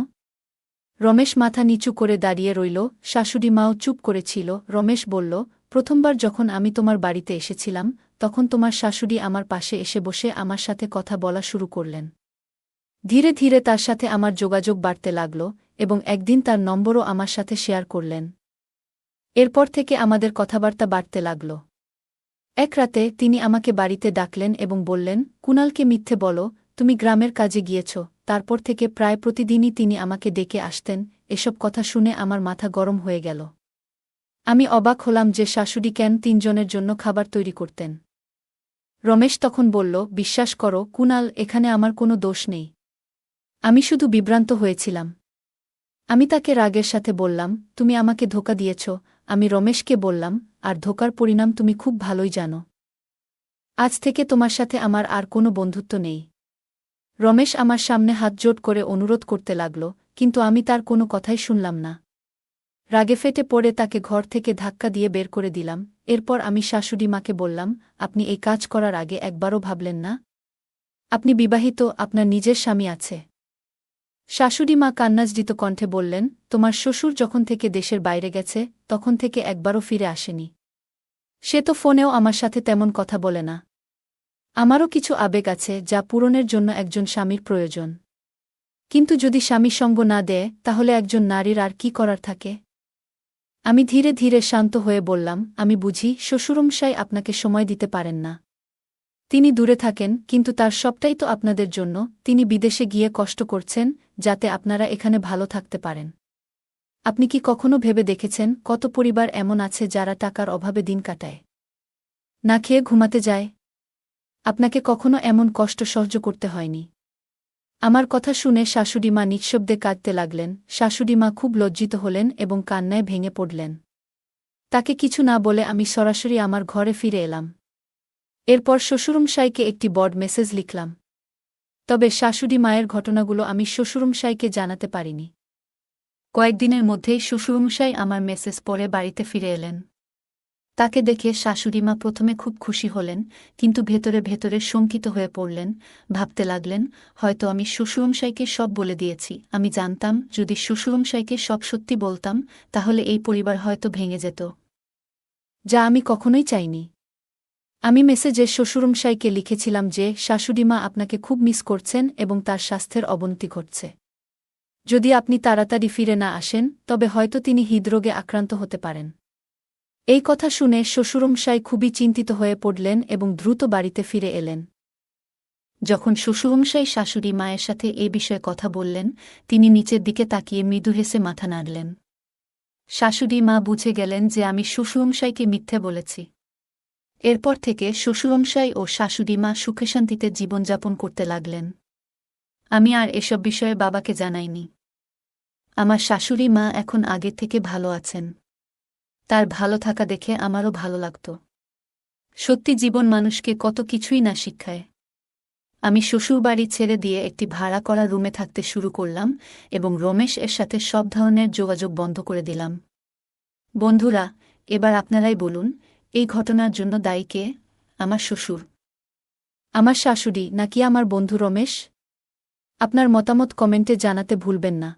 রমেশ মাথা নিচু করে দাঁড়িয়ে রইল। শাশুড়ি মাও চুপ করেছিল। রমেশ বলল, প্রথমবার যখন আমি তোমার বাড়িতে এসেছিলাম, তখন তোমার শাশুড়ি আমার পাশে এসে বসে আমার সাথে কথা বলা শুরু করলেন। ধীরে ধীরে তার সাথে আমার যোগাযোগ বাড়তে লাগল এবং একদিন তার নম্বরও আমার সাথে শেয়ার করলেন। এরপর থেকে আমাদের কথাবার্তা বাড়তে লাগল। এক রাতে তিনি আমাকে বাড়িতে ডাকলেন এবং বললেন, কুণালকে মিথ্যে বলো, তুমি গ্রামের কাজে গিয়েছ। তারপর থেকে প্রায় প্রতিদিনই তিনি আমাকে ডেকে আসতেন। এসব কথা শুনে আমার মাথা গরম হয়ে গেল। আমি অবাক হলাম যে শাশুড়ি কেন ৩ জনের জন্য খাবার তৈরি করতেন। রমেশ তখন বলল, বিশ্বাস করো কুণাল, এখানে আমার কোনো দোষ নেই। আমি শুধু বিভ্রান্ত হয়েছিলাম। আমি তাকে রাগের সাথে বললাম, তুমি আমাকে ধোঁকা দিয়েছ। আমি রমেশকে বললাম, আর ধোঁকার পরিণাম তুমি খুব ভালোই জানো। আজ থেকে তোমার সাথে আমার আর কোনো বন্ধুত্ব নেই। রমেশ আমার সামনে হাতজোড় করে অনুরোধ করতে লাগল, কিন্তু আমি তার কোনো কথাই শুনলাম না। রাগে ফেটে পড়ে তাকে ঘর থেকে ধাক্কা দিয়ে বের করে দিলাম। এরপর আমি শাশুড়ি মাকে বললাম, আপনি এই কাজ করার আগে একবারও ভাবলেন না? আপনি বিবাহিত, আপনার নিজের স্বামী আছে। শাশুড়ি মা কান্নাজড়িত কণ্ঠে বললেন, তোমার শ্বশুর যখন থেকে দেশের বাইরে গেছে তখন থেকে একবারও ফিরে আসেনি। সে তো ফোনেও আমার সাথে তেমন কথা বলে না। আমারও কিছু আবেগ আছে যা পূরণের জন্য একজন স্বামীর প্রয়োজন। কিন্তু যদি স্বামী সঙ্গ না দেয় তাহলে একজন নারীর আর কি করার থাকে? আমি ধীরে ধীরে শান্ত হয়ে বললাম, আমি বুঝি শ্বশুরমশাই আপনাকে সময় দিতে পারেন না। তিনি দূরে থাকেন, কিন্তু তার সবটাই তো আপনাদের জন্য। তিনি বিদেশে গিয়ে কষ্ট করছেন যাতে আপনারা এখানে ভালো থাকতে পারেন। আপনি কি কখনো ভেবে দেখেছেন কত পরিবার এমন আছে যারা টাকার অভাবে দিন কাটায়, না খেয়ে ঘুমাতে যায়? আপনাকে কখনো এমন কষ্ট সহ্য করতে হয়নি। আমার কথা শুনে শাশুড়িমা নিঃশব্দে কাঁদতে লাগলেন। শাশুড়িমা খুব লজ্জিত হলেন এবং কান্নায় ভেঙে পড়লেন। তাকে কিছু না বলে আমি সরাসরি আমার ঘরে ফিরে এলাম। এরপর শ্বশুরমশাইকে একটি বড় মেসেজ লিখলাম। তবে শাশুড়ি মায়ের ঘটনাগুলো আমি শ্বশুরমশাইকে জানাতে পারিনি। কয়েকদিনের মধ্যেই শ্বশুরমশাই আমার মেসেজ পড়ে বাড়িতে ফিরে এলেন। তাকে দেখে শাশুড়িমা প্রথমে খুব খুশি হলেন, কিন্তু ভেতরে ভেতরে শঙ্কিত হয়ে পড়লেন। ভাবতে লাগলেন, হয়তো আমি শ্বশুরমশাইকে সব বলে দিয়েছি। আমি জানতাম যদি শ্বশুরমশাইকে সব সত্যি বলতাম তাহলে এই পরিবার হয়তো ভেঙে যেত। যা আমি কখনোই চাইনি। আমি মেসেজে শ্বশুরমশাইকে লিখেছিলাম যে শাশুড়িমা আপনাকে খুব মিস করছেন এবং তার স্বাস্থ্যের অবনতি ঘটছে। যদি আপনি তাড়াতাড়ি ফিরে না আসেন তবে হয়তো তিনি হৃদরোগে আক্রান্ত হতে পারেন। এই কথা শুনে শ্বশুরমশাই খুবই চিন্তিত হয়ে পড়লেন এবং দ্রুত বাড়িতে ফিরে এলেন। যখন শ্বশুরমশাই শাশুড়ি মায়ের সাথে এ বিষয়ে কথা বললেন, তিনি নিচের দিকে তাকিয়ে মৃদু হেসে মাথা নাড়লেন। শাশুড়ি মা বুঝে গেলেন যে আমি শ্বশুরমশাইকে মিথ্যে বলেছি। এরপর থেকে শ্বশুরমশাই ও শাশুড়ি মা সুখে শান্তিতে জীবনযাপন করতে লাগলেন। আমি আর এসব বিষয়ে বাবাকে জানাইনি। আমার শাশুড়ি মা এখন আগের থেকে ভালো আছেন। তার ভালো থাকা দেখে আমারও ভালো লাগত। সত্যি জীবন মানুষকে কত কিছুই না শিক্ষায়। আমি শ্বশুরবাড়ি ছেড়ে দিয়ে একটি ভাড়া করা রুমে থাকতে শুরু করলাম এবং রমেশ এর সাথে সব ধরনের যোগাযোগ বন্ধ করে দিলাম। বন্ধুরা, এবার আপনারাই বলুন, এই ঘটনার জন্য দায়ী কে? আমার শ্বশুর, আমার শাশুড়ি, নাকি আমার বন্ধু রমেশ? আপনার মতামত কমেন্টে জানাতে ভুলবেন না।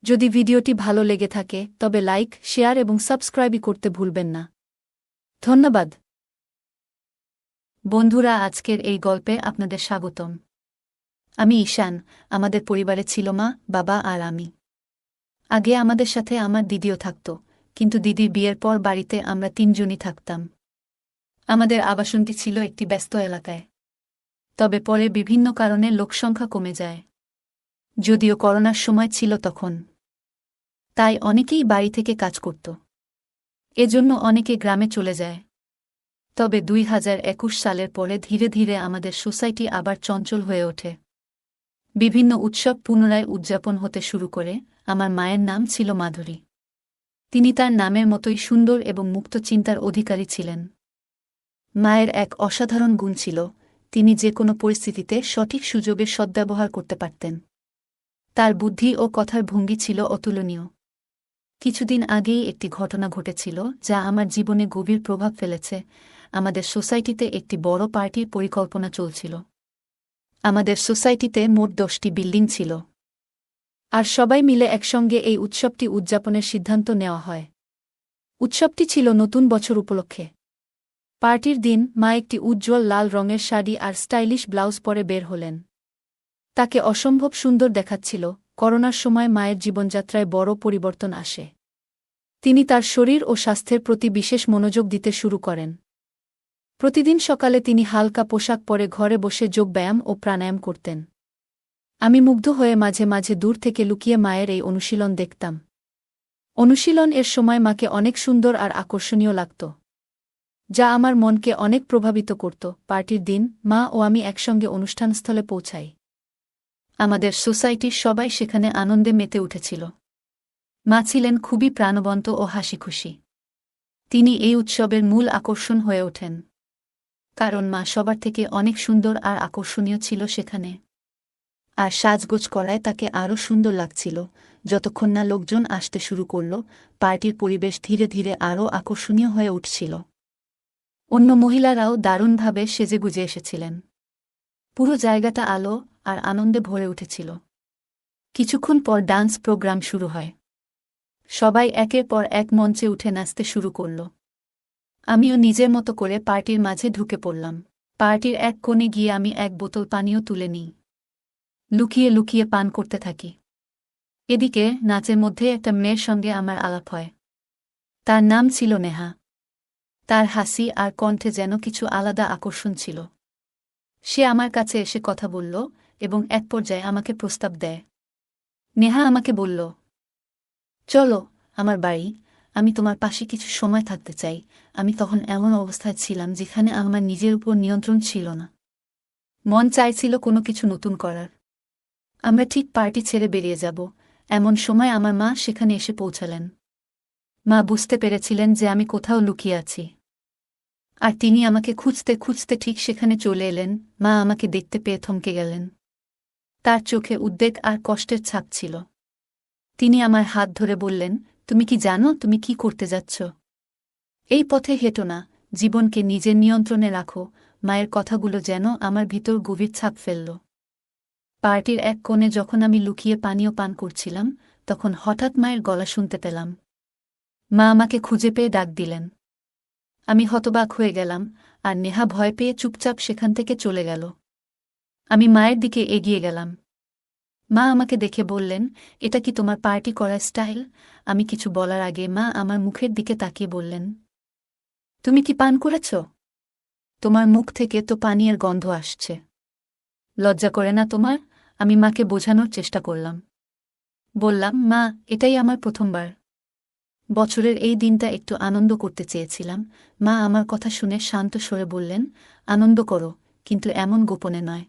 যদি ভিডিওটি ভালো লেগে থাকে তবে লাইক, শেয়ার এবং সাবস্ক্রাইবই করতে ভুলবেন না। ধন্যবাদ। বন্ধুরা, আজকের এই গল্পে আপনাদের স্বাগতম। আমি ঈশান। আমাদের পরিবারে ছিল মা, বাবা আর আমি। আগে আমাদের সাথে আমার দিদিও থাকত, কিন্তু দিদির বিয়ের পর বাড়িতে আমরা ৩ জনই থাকতাম। আমাদের আবাসনটি ছিল একটি ব্যস্ত এলাকায়। তবে পরে বিভিন্ন কারণে লোকসংখ্যা কমে যায়। যদিও করোনার সময় ছিল তখন, তাই অনেকেই বাড়ি থেকে কাজ করত। এজন্য অনেকে গ্রামে চলে যায়। তবে ২০২১ সালের পরে ধীরে ধীরে আমাদের সোসাইটি আবার চঞ্চল হয়ে ওঠে। বিভিন্ন উৎসব পুনরায় উদযাপন হতে শুরু করে। আমার মায়ের নাম ছিল মাধুরী। তিনি তার নামের মতোই সুন্দর এবং মুক্ত চিন্তার অধিকারী ছিলেন। মায়ের এক অসাধারণ গুণ ছিল, তিনি যে কোনো পরিস্থিতিতে সঠিক সুযোগের সদ্ব্যবহার করতে পারতেন। তার বুদ্ধি ও কথার ভঙ্গি ছিল অতুলনীয়। কিছুদিন আগেই একটি ঘটনা ঘটেছিল যা আমার জীবনে গভীর প্রভাব ফেলেছে। আমাদের সোসাইটিতে একটি বড় পার্টির পরিকল্পনা চলছিল। আমাদের সোসাইটিতে মোট 10টি বিল্ডিং ছিল। আর সবাই মিলে একসঙ্গে এই উৎসবটি উদযাপনের সিদ্ধান্ত নেওয়া হয়। উৎসবটি ছিল নতুন বছর উপলক্ষে। পার্টির দিন মা একটি উজ্জ্বল লাল রঙের শাড়ি আর স্টাইলিশ ব্লাউজ পরে বের হলেন। তাকে অসম্ভব সুন্দর দেখাচ্ছিল। করোনার সময় মায়ের জীবনযাত্রায় বড় পরিবর্তন আসে। তিনি তার শরীর ও স্বাস্থ্যের প্রতি বিশেষ মনোযোগ দিতে শুরু করেন। প্রতিদিন সকালে তিনি হালকা পোশাক পরে ঘরে বসে যোগব্যায়াম ও প্রাণায়াম করতেন। আমি মুগ্ধ হয়ে মাঝে মাঝে দূর থেকে লুকিয়ে মায়ের এই অনুশীলন দেখতাম। অনুশীলন এর সময় মাকে অনেক সুন্দর আর আকর্ষণীয় লাগত, যা আমার মনকে অনেক প্রভাবিত করত। পার্টির দিন মা ও আমি একসঙ্গে অনুষ্ঠানস্থলে পৌঁছাই। আমাদের সোসাইটির সবাই সেখানে আনন্দে মেতে উঠেছিল। মা ছিলেন খুবই প্রাণবন্ত ও হাসিখুশি। তিনি এই উৎসবের মূল আকর্ষণ হয়ে ওঠেন, কারণ মা সবার থেকে অনেক সুন্দর আর আকর্ষণীয় ছিল সেখানে। আর সাজগোজ করায় তাকে আরও সুন্দর লাগছিল। যতক্ষণ না লোকজন আসতে শুরু করল, পার্টির পরিবেশ ধীরে ধীরে আরও আকর্ষণীয় হয়ে উঠছিল। অন্য মহিলারাও দারুণভাবে সেজেগুজে এসেছিলেন। পুরো জায়গাটা আলো আর আনন্দে ভরে উঠেছিল। কিছুক্ষণ পর ডান্স প্রোগ্রাম শুরু হয়। সবাই একের পর এক মঞ্চে উঠে নাচতে শুরু করল। আমিও নিজের মতো করে পার্টির মাঝে ঢুকে পড়লাম। পার্টির এক কোণে গিয়ে আমি এক বোতল পানীয় তুলে নিই। লুকিয়ে লুকিয়ে পান করতে থাকি। এদিকে নাচের মধ্যে একটা মেয়ের সঙ্গে আমার আলাপ হয়। তার নাম ছিল নেহা। তার হাসি আর কণ্ঠে যেন কিছু আলাদা আকর্ষণ ছিল। সে আমার কাছে এসে কথা বলল এবং এক পর্যায়ে আমাকে প্রস্তাব দেয়। নেহা আমাকে বলল, চলো আমার বাড়ি, আমি তোমার পাশে কিছু সময় থাকতে চাই। আমি তখন এমন অবস্থায় ছিলাম যেখানে আমার নিজের উপর নিয়ন্ত্রণ ছিল না। মন চাইছিল কোনো কিছু নতুন করার। আমরা ঠিক পার্টি ছেড়ে বেরিয়ে যাব, এমন সময় আমার মা সেখানে এসে পৌঁছালেন। মা বুঝতে পেরেছিলেন যে আমি কোথাও লুকিয়ে আছি, আর তিনি আমাকে খুঁজতে খুঁজতে ঠিক সেখানে চলে এলেন। মা আমাকে দেখতে পেয়ে থমকে গেলেন। তার চোখে উদ্বেগ আর কষ্টের ছাপ ছিল। তিনি আমার হাত ধরে বললেন, তুমি কি জানো তুমি কি করতে যাচ্ছ? এই পথে হেঁটো না, জীবনকে নিজের নিয়ন্ত্রণে রাখো। মায়ের কথাগুলো যেন আমার ভিতর গভীর ছাপ ফেলল। পার্টির এক কোণে যখন আমি লুকিয়ে পানীয় পান করছিলাম, তখন হঠাৎ মায়ের গলা শুনতে পেলাম। মা আমাকে খুঁজে পেয়ে ডাক দিলেন। আমি হতবাক হয়ে গেলাম, আর নেহা ভয় পেয়ে চুপচাপ সেখান থেকে চলে গেল। আমি মায়ের দিকে এগিয়ে গেলাম। মা আমাকে দেখে বললেন, এটা কি তোমার পার্টি করার স্টাইল? আমি কিছু বলার আগে মা আমার মুখের দিকে তাকিয়ে বললেন, তুমি কি পান করেছ? তোমার মুখ থেকে তো পানীয়ের গন্ধ আসছে। লজ্জা করে না তোমার? আমি মাকে বোঝানোর চেষ্টা করলাম। বললাম, মা, এটাই আমার প্রথমবার। বছরের এই দিনটা একটু আনন্দ করতে চেয়েছিলাম। মা আমার কথা শুনে শান্ত স্বরে বললেন, আনন্দ করো, কিন্তু এমন গোপনে নয়।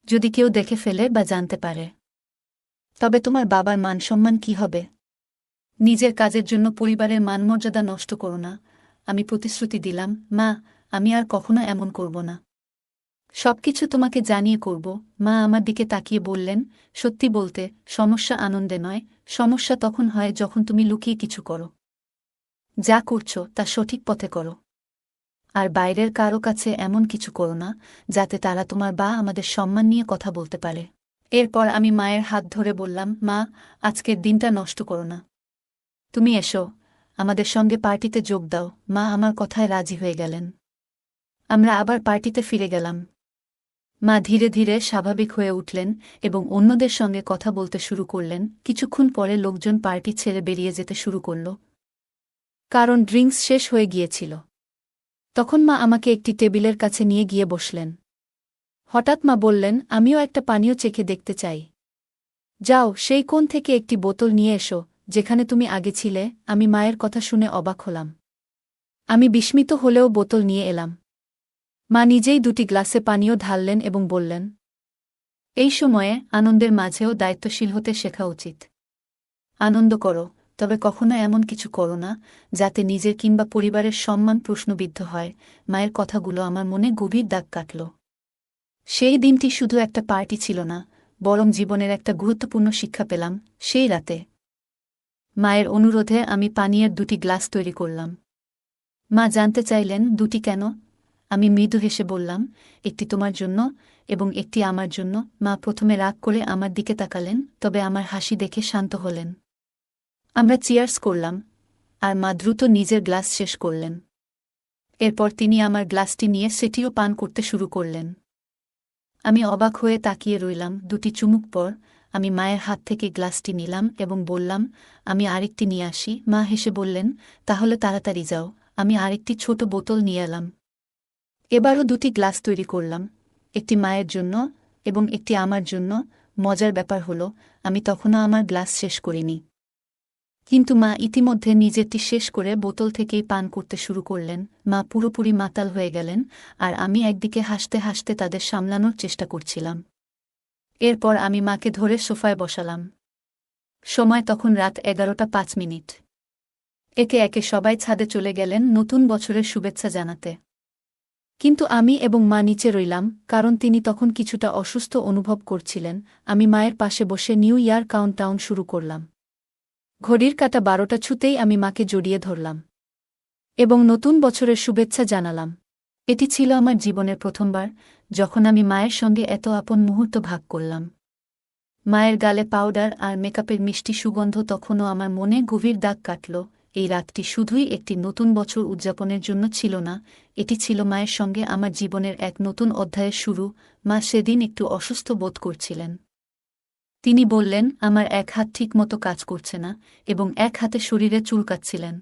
যদি কেউ দেখে ফেলে বা জানতে পারে, তবে তোমার বাবার মান-সম্মান কি হবে? নিজের কাজের জন্য পরিবারের মানমর্যাদা নষ্ট করো না। আমি প্রতিশ্রুতি দিলাম, মা, আমি আর কখনো এমন করব না। সবকিছু তোমাকে জানিয়ে করব। মা আমার দিকে তাকিয়ে বললেন, সত্যি বলতে, সমস্যা আনন্দে নয়, সমস্যা তখন হয় যখন তুমি লুকিয়ে কিছু করো। যা করছো তা সঠিক পথে করো। আর বাইরের কারো কাছে এমন কিছু করো না যাতে তারা তোমার বা আমাদের সম্মান নিয়ে কথা বলতে পারে। এরপর আমি মায়ের হাত ধরে বললাম, মা, আজকের দিনটা নষ্ট করো না। তুমি এসো, আমাদের সঙ্গে পার্টিতে যোগ দাও। মা আমার কথায় রাজি হয়ে গেলেন। আমরা আবার পার্টিতে ফিরে গেলাম। মা ধীরে ধীরে স্বাভাবিক হয়ে উঠলেন এবং অন্যদের সঙ্গে কথা বলতে শুরু করলেন। কিছুক্ষণ পরে লোকজন পার্টি ছেড়ে বেরিয়ে যেতে শুরু করল, কারণ ড্রিঙ্কস শেষ হয়ে গিয়েছিল। তখন মা আমাকে একটি টেবিলের কাছে নিয়ে গিয়ে বসলেন। হঠাৎ মা বললেন, আমিও একটা পানীয় চেখে দেখতে চাই। যাও, সেই কোণ থেকে একটি বোতল নিয়ে এসো, যেখানে তুমি আগে ছিলে। আমি মায়ের কথা শুনে অবাক হলাম। আমি বিস্মিত হলেও বোতল নিয়ে এলাম। মা নিজেই দুটি গ্লাসে পানীয় ঢাললেন এবং বললেন, এই সময়ে আনন্দের মাঝেও দায়িত্বশীল হতে শেখা উচিত। আনন্দ করো, তবে কখনো এমন কিছু করো না যাতে নিজের কিংবা পরিবারের সম্মান প্রশ্নবিদ্ধ হয়। মায়ের কথাগুলো আমার মনে গভীর দাগ কাটল। সেই দিনটি শুধু একটা পার্টি ছিল না, বরং জীবনের একটা গুরুত্বপূর্ণ শিক্ষা পেলাম সেই রাতে। মায়ের অনুরোধে আমি পানীয়ের দুটি গ্লাস তৈরি করলাম। মা জানতে চাইলেন, দুটি কেন? আমি মৃদু হেসে বললাম, একটি তোমার জন্য এবং একটি আমার জন্য। মা প্রথমে রাগ করে আমার দিকে তাকালেন, তবে আমার হাসি দেখে শান্ত হলেন। আমরা চিয়ার্স করলাম, আর মা দ্রুত নিজের গ্লাস শেষ করলেন। এরপর তিনি আমার গ্লাসটি নিয়ে সেটিও পান করতে শুরু করলেন। আমি অবাক হয়ে তাকিয়ে রইলাম। 2টি চুমুক পর আমি মায়ের হাত থেকে গ্লাসটি নিলাম এবং বললাম, আমি আরেকটি নিয়ে আসি। মা হেসে বললেন, তাহলে তাড়াতাড়ি যাও। আমি আরেকটি ছোট বোতল নিয়ে এলাম। এবারও 2টি গ্লাস তৈরি করলাম, একটি মায়ের জন্য এবং একটি আমার জন্য। মজার ব্যাপার হলো, আমি তখনও আমার গ্লাস শেষ করিনি। কিন্তু মা ইতিমধ্যে নিজেরটি শেষ করে বোতল থেকেই পান করতে শুরু করলেন। মা পুরোপুরি মাতাল হয়ে গেলেন, আর আমি একদিকে হাসতে হাসতে তাদের সামলানোর চেষ্টা করছিলাম। এরপর আমি মাকে ধরে সোফায় বসালাম। সময় তখন রাত 11:05। একে একে সবাই ছাদে চলে গেলেন নতুন বছরের শুভেচ্ছা জানাতে। কিন্তু আমি এবং মা নিচে রইলাম, কারণ তিনি তখন কিছুটা অসুস্থ অনুভব করছিলেন। আমি মায়ের পাশে বসে নিউ ইয়ার কাউন্টডাউন শুরু করলাম। ঘড়ির কাঁটা 12টা ছুতেই আমি মাকে জড়িয়ে ধরলাম এবং নতুন বছরের শুভেচ্ছা জানালাম। এটি ছিল আমার জীবনের প্রথমবার যখন আমি মায়ের সঙ্গে এত আপন মুহূর্ত ভাগ করলাম। মায়ের গালে পাউডার আর মেকআপের মিষ্টি সুগন্ধ তখনও আমার মনে গভীর দাগ কাটল। এই রাতটি শুধুই একটি নতুন বছর উদযাপনের জন্য ছিল না, এটি ছিল মায়ের সঙ্গে আমার জীবনের এক নতুন অধ্যায়ের শুরু। মা সেদিন একটু অসুস্থ বোধ করছিলেন। তিনি বললেন, আমার এক হাত ঠিকমতো কাজ করছে না এবং এক হাতে শরীরে চুলকাচ্ছিলেন।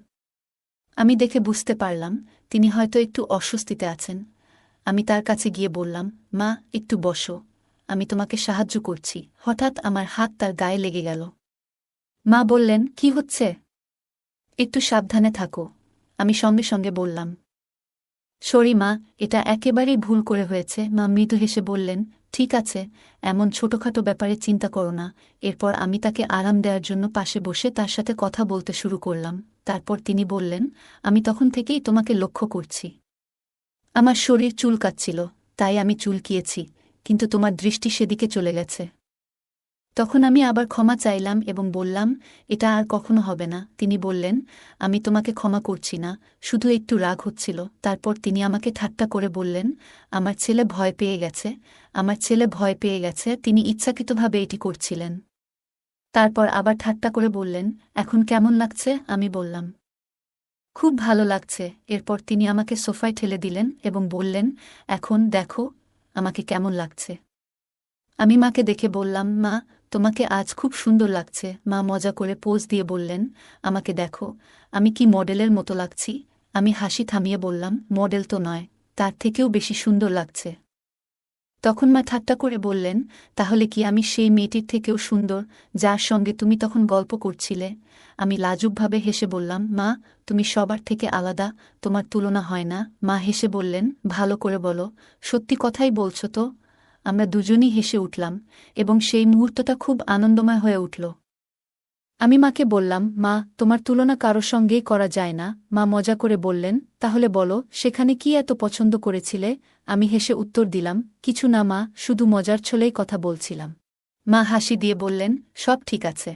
আমি দেখে বুঝতে পারলাম তিনি হয়তো একটু অস্বস্তিতে আছেন। আমি তার কাছে গিয়ে বললাম, মা, একটু বসো, আমি তোমাকে সাহায্য করছি। হঠাৎ আমার হাত তার গায়ে লেগে গেল। মা বললেন, কি হচ্ছে? একটু সাবধানে থাকো। আমি সঙ্গে সঙ্গে বললাম, সরি মা, এটা একেবারেই ভুল করে হয়েছে। মা মৃদু হেসে বললেন, ঠিক আছে, এমন ছোটখাটো ব্যাপারে চিন্তা করো না। এরপর আমি তাকে আরাম দেওয়ার জন্য পাশে বসে তার সাথে কথা বলতে শুরু করলাম। তারপর তিনি বললেন, আমি তখন থেকেই তোমাকে লক্ষ্য করছি। আমার শরীর চুলকাচ্ছিল, তাই আমি চুলকিয়েছি, কিন্তু তোমার দৃষ্টি সেদিকে চলে গেছে। তখন আমি আবার ক্ষমা চাইলাম এবং বললাম, এটা আর কখনো হবে না। তিনি বললেন, আমি তোমাকে ক্ষমা করছি না, শুধু একটু রাগ হচ্ছিল। তারপর তিনি আমাকে ঠাট্টা করে বললেন, আমার ছেলে ভয় পেয়ে গেছে, আমার ছেলে ভয় পেয়ে গেছে। তিনি ইচ্ছাকৃতভাবে এটি করছিলেন। তারপর আবার ঠাট্টা করে বললেন, এখন কেমন লাগছে? আমি বললাম, খুব ভালো লাগছে। এরপর তিনি আমাকে সোফায় ঠেলে দিলেন এবং বললেন, এখন দেখো আমাকে কেমন লাগছে। আমি মাকে দেখে বললাম, মা, তোমাকে আজ খুব সুন্দর লাগছে। মা মজা করে পোজ দিয়ে বললেন, আমাকে দেখো, আমি কি মডেলের মতো লাগছি? আমি হাসি থামিয়ে বললাম, মডেল তো নয়, তার থেকেও বেশি সুন্দর লাগছে। তখন মা ঠাট্টা করে বললেন, তাহলে কি আমি সেই মেয়েটির থেকেও সুন্দর যার সঙ্গে তুমি তখন গল্প করছিলে? আমি লাজুকভাবে হেসে বললাম, মা, তুমি সবার থেকে আলাদা, তোমার তুলনা হয় না। মা হেসে বললেন, ভালো করে বলো, সত্যি কথাই বলছো তো? আমরা দুজনই হেসে উঠলাম এবং সেই মুহূর্তটা খুব আনন্দময় হয়ে উঠল। আমি মাকে বললাম, মা, তোমার তুলনা কারো সঙ্গেই করা যায় না। মা মজা করে বললেন, তাহলে বলো, সেখানে কি এত পছন্দ করেছিলে? আমি হেসে উত্তর দিলাম, কিছু না মা, শুধু মজার ছলেই কথা বলছিলাম। মা হাসি দিয়ে বললেন, সব ঠিক আছে।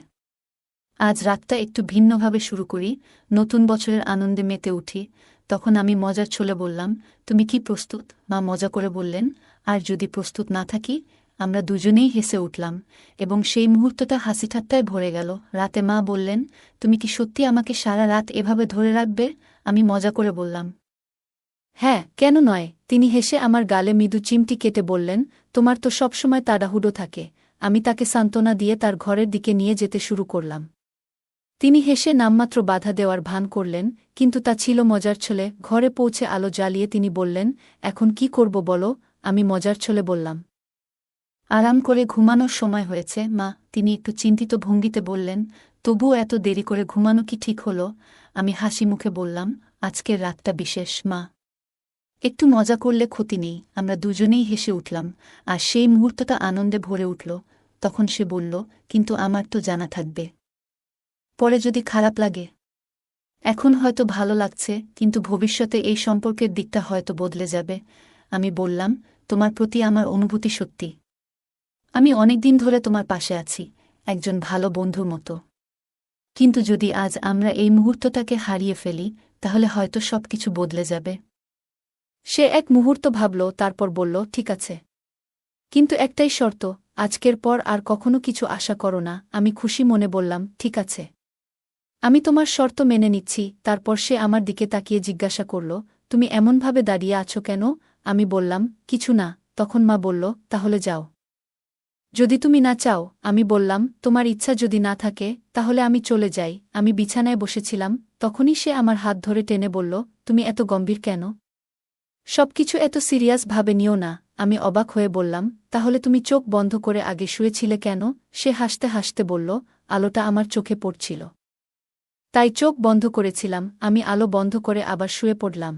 আজ রাতটা একটু ভিন্নভাবে শুরু করি, নতুন বছরের আনন্দে মেতে উঠি। তখন আমি মজার ছলে বললাম, তুমি কি প্রস্তুত? মা মজা করে বললেন, আর যদি প্রস্তুত না থাকি? আমরা দুজনেই হেসে উঠলাম এবং সেই মুহূর্তটা হাসিঠাট্টায় ভরে গেল। রাতে মা বললেন, তুমি কি সত্যি আমাকে সারা রাত এভাবে ধরে রাখবে? আমি মজা করে বললাম, হ্যাঁ, কেন নয়। তিনি হেসে আমার গালে মৃদু চিমটি কেটে বললেন, তোমার তো সবসময় তাড়াহুড়ো থাকে। আমি তাকে সান্ত্বনা দিয়ে তার ঘরের দিকে নিয়ে যেতে শুরু করলাম। তিনি হেসে নামমাত্র বাধা দেওয়ার ভান করলেন, কিন্তু তা ছিল মজার ছলে। ঘরে পৌঁছে আলো জ্বালিয়ে তিনি বললেন, এখন কি করব বলো? আমি মজার ছলে বললাম, আরাম করে ঘুমানোর সময় হয়েছে মা। তিনি একটু চিন্তিত ভঙ্গিতে বললেন, তবুও এত দেরি করে ঘুমানো কি ঠিক হলো? আমি হাসি মুখে বললাম, আজকের রাতটা বিশেষ মা, একটু মজা করলে ক্ষতি নেই। আমরা দুজনেই হেসে উঠলাম আর সেই মুহূর্তটা আনন্দে ভরে উঠল। তখন সে বলল, কিন্তু আমার তো জানা থাকবে, পরে যদি খারাপ লাগে। এখন হয়তো ভালো লাগছে, কিন্তু ভবিষ্যতে এই সম্পর্কের দিকটা হয়তো বদলে যাবে। আমি বললাম, তোমার প্রতি আমার অনুভূতি সত্যি। আমি অনেকদিন ধরে তোমার পাশে আছি, একজন ভালো বন্ধুর মতো। কিন্তু যদি আজ আমরা এই মুহূর্তটাকে হারিয়ে ফেলি, তাহলে হয়তো সবকিছু বদলে যাবে। সে এক মুহূর্ত ভাবল, তারপর বলল, ঠিক আছে, কিন্তু একটাই শর্ত, আজকের পর আর কখনো কিছু আশা করো না। আমি খুশি মনে বললাম, ঠিক আছে, আমি তোমার শর্ত মেনে নিচ্ছি। তারপর সে আমার দিকে তাকিয়ে জিজ্ঞাসা করল, তুমি এমনভাবে দাঁড়িয়ে আছো কেন? আমি বললাম, কিছু না। তখন মা বলল, তাহলে যাও। যদি তুমি না চাও। আমি বললাম, তোমার ইচ্ছা যদি না থাকে তাহলে আমি চলে যাই। আমি বিছানায় বসেছিলাম, তখনই সে আমার হাত ধরে টেনে বলল, তুমি এত গম্ভীর কেন? সবকিছু এত সিরিয়াস ভাবে নিও না। আমি অবাক হয়ে বললাম, তাহলে তুমি চোখ বন্ধ করে আগে শুয়েছিলে কেন? সে হাসতে হাসতে বলল, আলোটা আমার চোখে পড়ছিল, তাই চোখ বন্ধ করেছিলাম। আমি আলো বন্ধ করে আবার শুয়ে পড়লাম।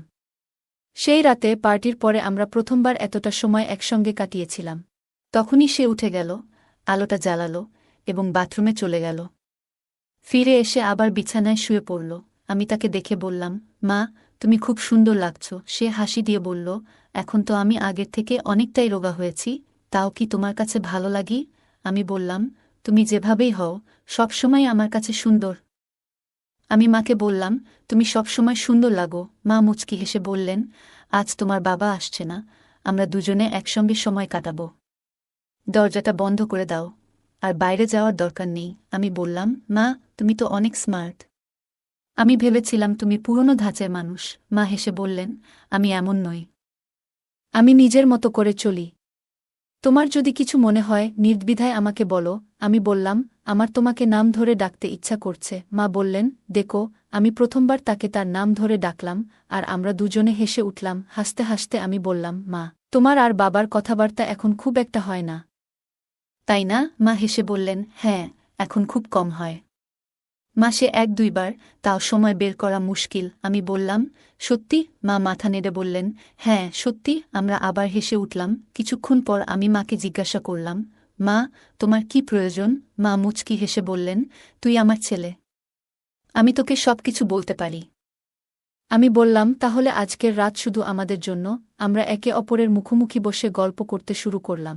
সেই রাতে পার্টির পরে আমরা প্রথমবার এতটা সময় একসঙ্গে কাটিয়েছিলাম। তখনই সে উঠে গেল, আলোটা জ্বালালো এবং বাথরুমে চলে গেল। ফিরে এসে আবার বিছানায় শুয়ে পড়ল। আমি তাকে দেখে বললাম, মা, তুমি খুব সুন্দর লাগছো। সে হাসি দিয়ে বলল, এখন তো আমি আগের থেকে অনেকটাই রোগা হয়েছি, তাও কি তোমার কাছে ভালো লাগি? আমি বললাম, তুমি যেভাবেই হও সবসময় আমার কাছে সুন্দর। আমি মাকে বললাম, তুমি সবসময় সুন্দর লাগো। মা মুচকি হেসে বললেন, আজ তোমার বাবা আসছে না, আমরা দুজনে একসঙ্গে সময় কাটাবো। দরজাটা বন্ধ করে দাও, আর বাইরে যাওয়ার দরকার নেই। আমি বললাম, মা, তুমি তো অনেক স্মার্ট। আমি ভেবেছিলাম তুমি পুরনো ধাঁচের মানুষ। মা হেসে বললেন, আমি এমন নই। আমি নিজের মতো করে চলি। তোমার যদি কিছু মনে হয় নির্দ্বিধায় আমাকে বলো। আমি বললাম, আমার তোমাকে নাম ধরে ডাকতে ইচ্ছা করছে। মা বললেন, দেখো। আমি প্রথমবার তাকে তার নাম ধরে ডাকলাম, আর আমরা দুজনে হেসে উঠলাম। হাসতে হাসতে আমি বললাম, মা, তোমার আর বাবার কথাবার্তা এখন খুব একটা হয় না, তাই না? মা হেসে বললেন, হ্যাঁ, এখন খুব কম হয়। মাসে 1-2 বার, তাও সময় বের করা মুশকিল। আমি বললাম, সত্যি? মা মাথা নেড়ে বললেন, হ্যাঁ, সত্যি। আমরা আবার হেসে উঠলাম। কিছুক্ষণ পর আমি মাকে জিজ্ঞাসা করলাম, মা, তোমার কি প্রয়োজন? মা মুচকি হেসে বললেন, তুই আমার ছেলে, আমি তোকে সবকিছু বলতে পারি। আমি বললাম, তাহলে আজকের রাত শুধু আমাদের জন্য। আমরা একে অপরের মুখোমুখি বসে গল্প করতে শুরু করলাম।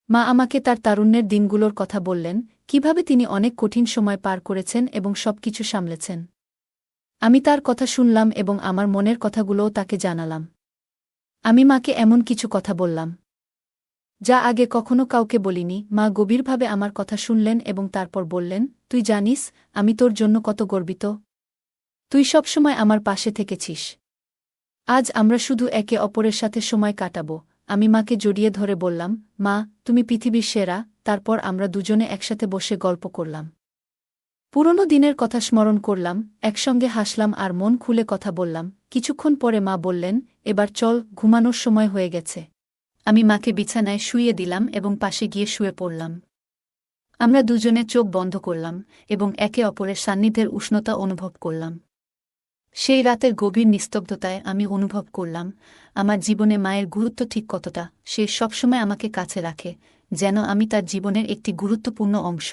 মা আমাকে তার তারুণ্যের দিনগুলোর কথা বললেন, কিভাবে তিনি অনেক কঠিন সময় পার করেছেন এবং সবকিছু সামলেছেন। আমি তার কথা শুনলাম এবং আমার মনের কথাগুলোও তাকে জানালাম। আমি মাকে এমন কিছু কথা বললাম যা আগে কখনো কাউকে বলিনি। মা গভীরভাবে আমার কথা শুনলেন এবং তারপর বললেন, তুই জানিস আমি তোর জন্য কত গর্বিত। তুই সবসময় আমার পাশে থেকেছিস। আজ আমরা শুধু একে অপরের সাথে সময় কাটাব। আমি মাকে জড়িয়ে ধরে বললাম, মা, তুমি পৃথিবীর সেরা। তারপর আমরা দুজনে একসাথে বসে গল্প করলাম, পুরনো দিনের কথা স্মরণ করলাম, একসঙ্গে হাসলাম আর মন খুলে কথা বললাম। কিছুক্ষণ পরে মা বললেন, এবার চল, ঘুমানোর সময় হয়ে গেছে। আমি মাকে বিছানায় শুইয়ে দিলাম এবং পাশে গিয়ে শুয়ে পড়লাম। আমরা দুজনে চোখ বন্ধ করলাম এবং একে অপরের সান্নিধ্যের উষ্ণতা অনুভব করলাম। সেই রাতের গভীর নিস্তব্ধতায় আমি অনুভব করলাম আমার জীবনে মায়ের গুরুত্ব ঠিক কতটা। সে সবসময় আমাকে কাছে রাখে, যেন আমি তার জীবনের একটি গুরুত্বপূর্ণ অংশ।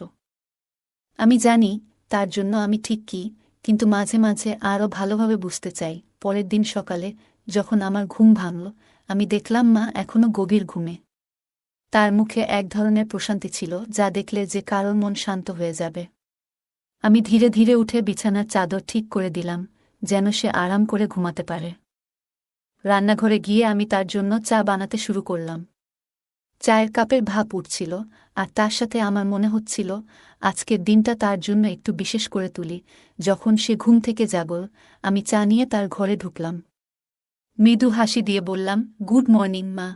আমি জানি তার জন্য আমি ঠিক কী, কিন্তু মাঝে মাঝে আরও ভালোভাবে বুঝতে চাই। পরের দিন সকালে যখন আমার ঘুম ভাঙল, আমি দেখলাম মা এখনও গভীর ঘুমে। তার মুখে এক ধরনের প্রশান্তি ছিল যা দেখলে যে কারোর মন শান্ত হয়ে যাবে। আমি ধীরে ধীরে উঠে বিছানার চাদর ঠিক করে দিলাম, যেন সে আরাম করে ঘুমাতে পারে। রান্নাঘরে গিয়ে আমি তার জন্য চা বানাতে শুরু করলাম। চায়ের কাপের ভাপ উঠছিল, আর তার সাথে আমার মনে হচ্ছিল আজকের দিনটা তার জন্য একটু বিশেষ করে তুলি। যখন সে ঘুম থেকে জাগল, আমি চা নিয়ে তার ঘরে ঢুকলাম। মৃদু হাসি দিয়ে বললাম, গুড মর্নিং মা,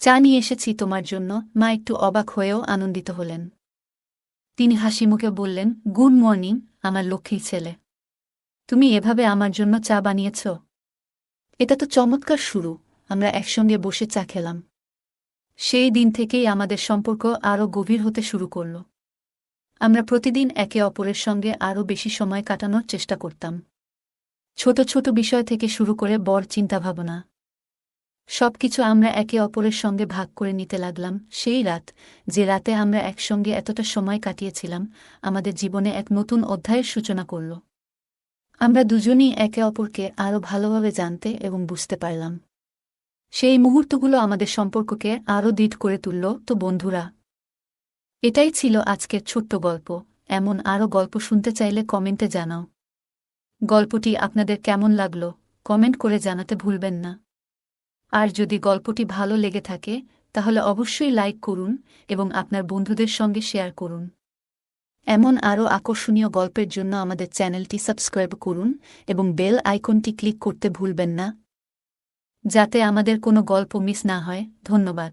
চা নিয়ে এসেছি তোমার জন্য। মা একটু অবাক হয়েও আনন্দিত হলেন। তিনি হাসিমুখে বললেন, গুড মর্নিং আমার লক্ষ্মী ছেলে, তুমি এভাবে আমার জন্য চা বানিয়েছ? এটা তো চমৎকার শুরু। আমরা একসঙ্গে বসে চা খেলাম। সেই দিন থেকেই আমাদের সম্পর্ক আরও গভীর হতে শুরু করল। আমরা প্রতিদিন একে অপরের সঙ্গে আরও বেশি সময় কাটানোর চেষ্টা করতাম। ছোট ছোট বিষয় থেকে শুরু করে বড় চিন্তাভাবনা, সবকিছু আমরা একে অপরের সঙ্গে ভাগ করে নিতে লাগলাম। সেই রাত, যে রাতে আমরা একসঙ্গে এতটা সময় কাটিয়েছিলাম, আমাদের জীবনে এক নতুন অধ্যায়ের সূচনা করল। আমরা দুজনই একে অপরকে আরও ভালোভাবে জানতে এবং বুঝতে পারলাম। সেই মুহূর্তগুলো আমাদের সম্পর্ককে আরও দৃঢ় করে তুলল। তো বন্ধুরা, এটাই ছিল আজকের ছোট্ট গল্প। এমন আরও গল্প শুনতে চাইলে কমেন্টে জানাও। গল্পটি আপনাদের কেমন লাগলো কমেন্ট করে জানাতে ভুলবেন না। আর যদি গল্পটি ভালো লেগে থাকে তাহলে অবশ্যই লাইক করুন এবং আপনার বন্ধুদের সঙ্গে শেয়ার করুন। এমন আরও আকর্ষণীয় গল্পের জন্য আমাদের চ্যানেলটি সাবস্ক্রাইব করুন এবং বেল আইকনটি ক্লিক করতে ভুলবেন না, যাতে আমাদের কোনো গল্প মিস না হয়। ধন্যবাদ।